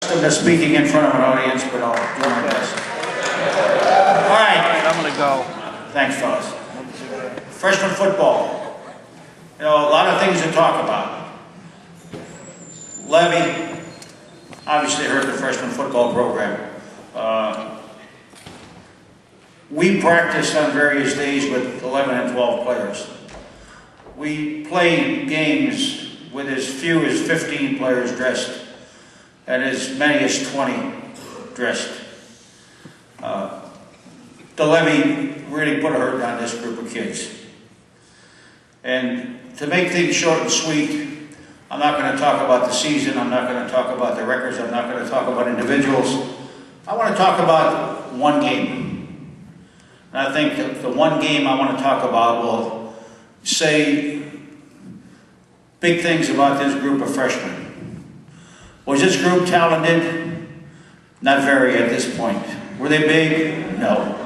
To speaking in front of an audience, but I'll do my best. All right. I'm going to go. Thanks, fellas. Freshman football. You know, a lot of things to talk about. Levy, obviously heard the freshman football program. We practice on various days with 11 and 12 players. We play games with as few as 15 players dressed and as many as 20 dressed. The levy really put a hurt on this group of kids. And to make things short and sweet, I'm not going to talk about the season, I'm not going to talk about the records, I'm not going to talk about individuals. I want to talk about one game. And I think the one game I want to talk about will say big things about this group of freshmen. Was this group talented? Not very at this point. Were they big? No.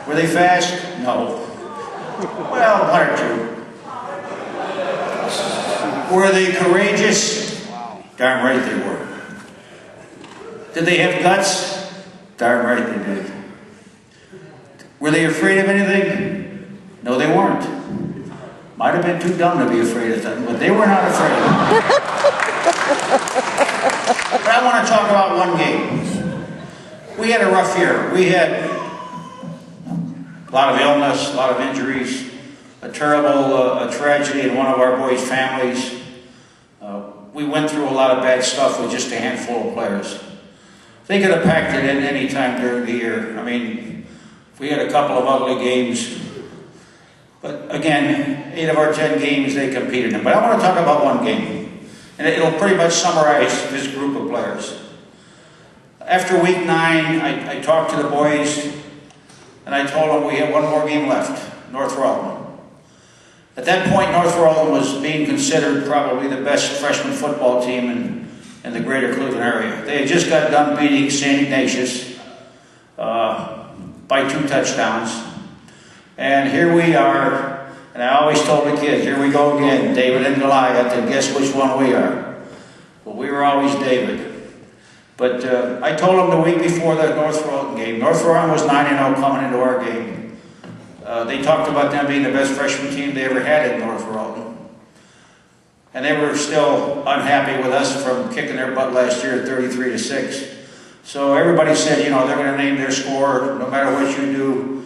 Were they fast? No. Well, one or two. Were they courageous? Darn right they were. Did they have guts? Darn right they did. Were they afraid of anything? No, they weren't. Might have been too dumb to be afraid of them, but they were not afraid. But I want to talk about one game. We had a rough year. We had a lot of illness, a lot of injuries, a terrible tragedy in one of our boys' families. We went through a lot of bad stuff with just a handful of players. They could have packed it in any time during the year. I mean, we had a couple of ugly games. But again, 8 of our 10 games they competed in. But I want to talk about one game. And it'll pretty much summarize this group of players. After week 9, I talked to the boys and I told them we had one more game left, North Rutland. At that point, North Rutland was being considered probably the best freshman football team in the greater Cleveland area. They had just got done beating St. Ignatius by 2 touchdowns. And here we are, and I always told the kids, here we go again, David and Goliath, and guess which one we are? Well, we were always David. But I told them the week before the North Rutland game, North Rutland was 9-0 coming into our game. They talked about them being the best freshman team they ever had at North Rutland. And they were still unhappy with us from kicking their butt last year at 33-6. So everybody said, you know, they're going to name their score no matter what you do.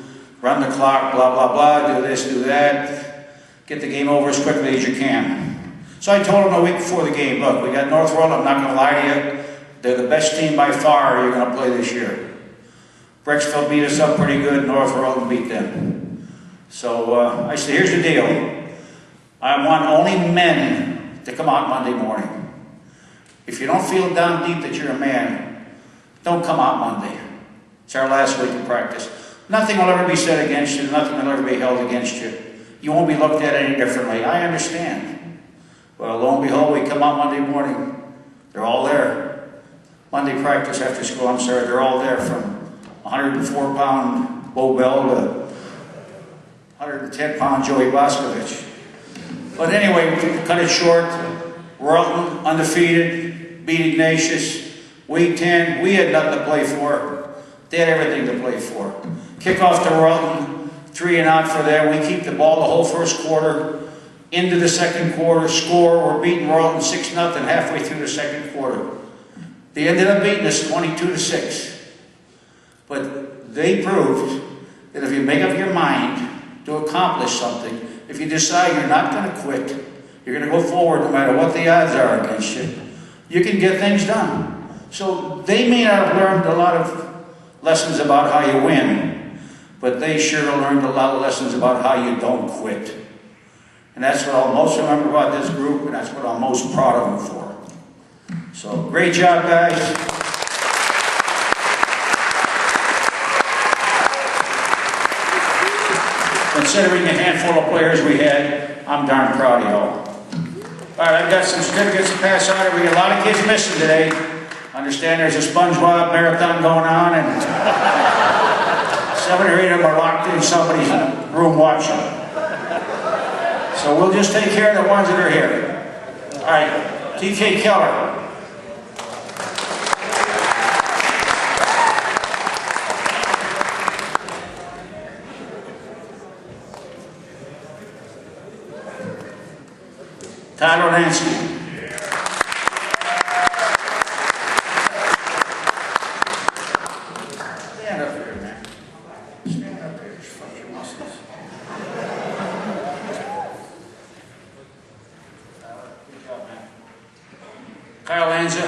Run the clock, blah, blah, blah, do this, do that. Get the game over as quickly as you can. So I told them a week before the game, look, we got North Rutland, I'm not going to lie to you. They're the best team by far you're going to play this year. Brecksville beat us up pretty good, North Rutland beat them. So I said, here's the deal. I want only men to come out Monday morning. If you don't feel down deep that you're a man, don't come out Monday. It's our last week of practice. Nothing will ever be said against you. Nothing will ever be held against you. You won't be looked at any differently. I understand. Well, lo and behold, we come out Monday morning. They're all there. Monday practice after school, I'm sorry, they're all there from 104-pound Bo Bell to 110-pound Joey Boscovich. But anyway, cut it short. Rutland, undefeated, beat Ignatius. Week 10, we had nothing to play for. They had everything to play for. Kickoff to Rutland, 3 and out for them. We keep the ball the whole first quarter. Into the second quarter, score. We're beating Rutland 6-0 halfway through the second quarter. They ended up beating us 22-6. But they proved that if you make up your mind to accomplish something, if you decide you're not going to quit, you're going to go forward no matter what the odds are against you, you can get things done. So they may not have learned a lot of lessons about how you win, but they sure learned a lot of lessons about how you don't quit. And that's what I'll most remember about this group, and that's what I'm most proud of them for. So, great job, guys. Considering the handful of players we had, I'm darn proud of y'all. All right, I've got some certificates to pass out. We got a lot of kids missing today. Understand there's a SpongeBob marathon going on, and 7 or 8 of them are locked in somebody's room watching. So we'll just take care of the ones that are here. All right, TK Keller. Lansky. Stand up here, man. Stand up here. Flex your muscles. Good job, man. Kyle Lanza.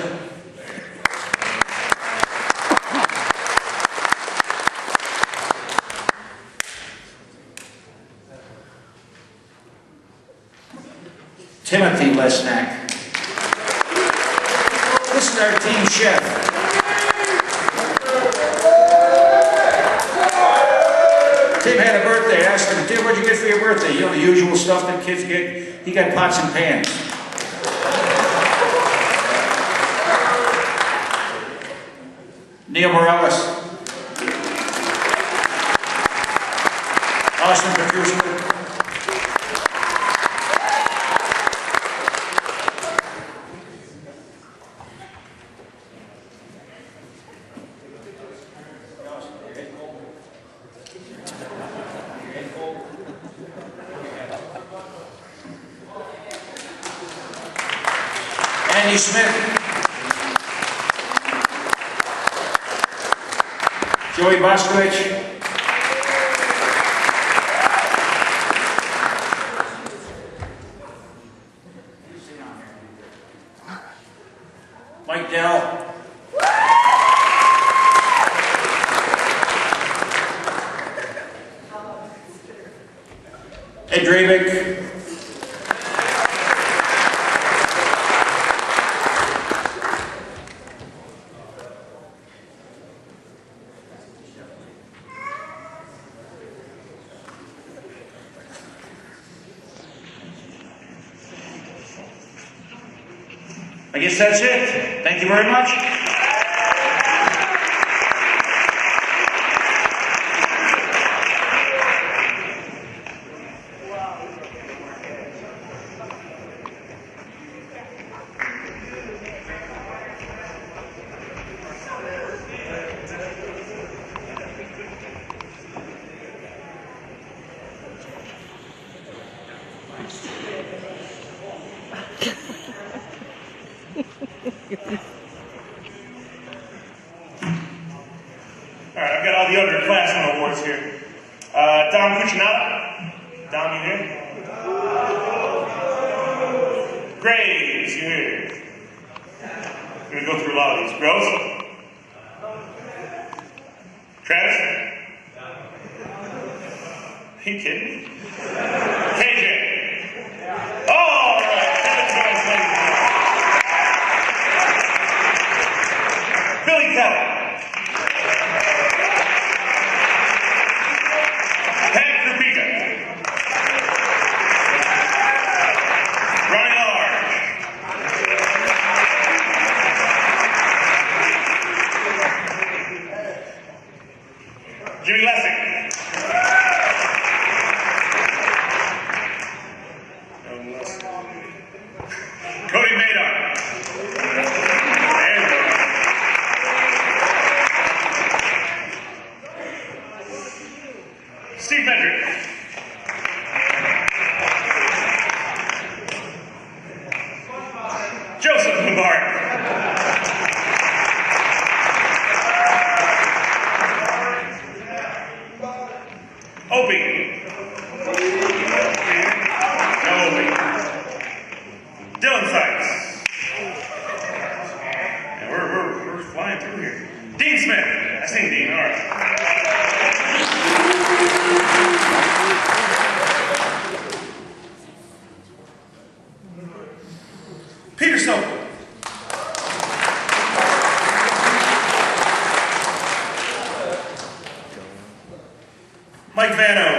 Timothy Lesnack. This is our team chef. Tim had a birthday. I asked him, Tim, what'd you get for your birthday? You know, the usual stuff that kids get. He got pots and pans. Neil Morales. Austin Petrucci. Andy Smith. Joey Boscovich. Mike Dell. Ed Drabick. I guess that's it. Thank you very much. All right, I've got all the underclassmen awards here. Dom Cucinato. Dom, you here? Graves, you here? I'm going to go through a lot of these. Gross? Travis? Are you kidding me? KJ? Oh, Billy Kelly. Jimmy Lessing. Cody Maydar. There we go. Steve Medrick. Joseph Mubarak. Opie. No Opie. Dylan Sykes. And we're flying through here. Dean Smith. I seen Dean, all right. Peter Soper. Mike Vano.